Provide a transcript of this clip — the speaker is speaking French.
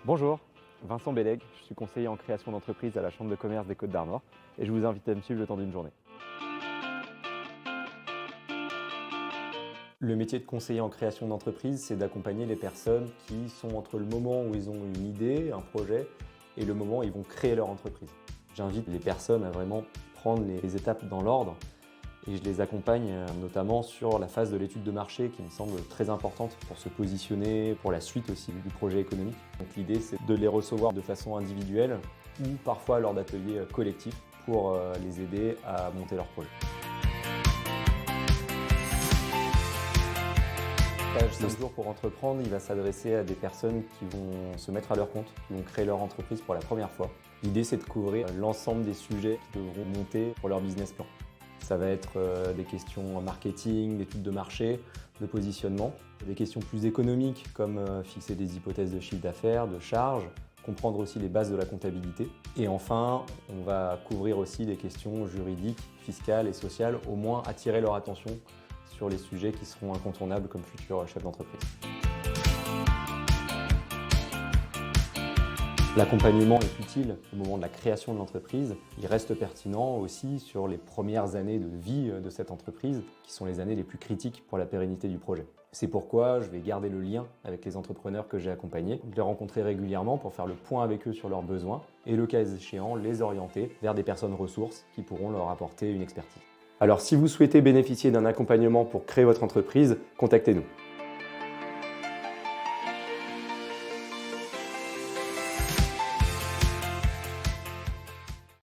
Bonjour, Vincent Bellègue, je suis conseiller en création d'entreprise à la Chambre de commerce des Côtes-d'Armor et je vous invite à me suivre le temps d'une journée. Le métier de conseiller en création d'entreprise, c'est d'accompagner les personnes qui sont entre le moment où ils ont une idée, un projet, et le moment où ils vont créer leur entreprise. J'invite les personnes à vraiment prendre les étapes dans l'ordre et je les accompagne notamment sur la phase de l'étude de marché qui me semble très importante pour se positionner, pour la suite aussi du projet économique. Donc l'idée, c'est de les recevoir de façon individuelle ou parfois lors d'ateliers collectifs pour les aider à monter leur projet. Le stage 5 jours pour entreprendre, il va s'adresser à des personnes qui vont se mettre à leur compte, qui vont créer leur entreprise pour la première fois. L'idée, c'est de couvrir l'ensemble des sujets qui devront monter pour leur business plan. Ça va être des questions marketing, d'études de marché, de positionnement, des questions plus économiques comme fixer des hypothèses de chiffre d'affaires, de charges, comprendre aussi les bases de la comptabilité. Et enfin, on va couvrir aussi des questions juridiques, fiscales et sociales, au moins attirer leur attention sur les sujets qui seront incontournables comme futur chef d'entreprise. L'accompagnement est utile au moment de la création de l'entreprise. Il reste pertinent aussi sur les premières années de vie de cette entreprise, qui sont les années les plus critiques pour la pérennité du projet. C'est pourquoi je vais garder le lien avec les entrepreneurs que j'ai accompagnés, les rencontrer régulièrement pour faire le point avec eux sur leurs besoins et le cas échéant, les orienter vers des personnes ressources qui pourront leur apporter une expertise. Alors si vous souhaitez bénéficier d'un accompagnement pour créer votre entreprise, contactez-nous.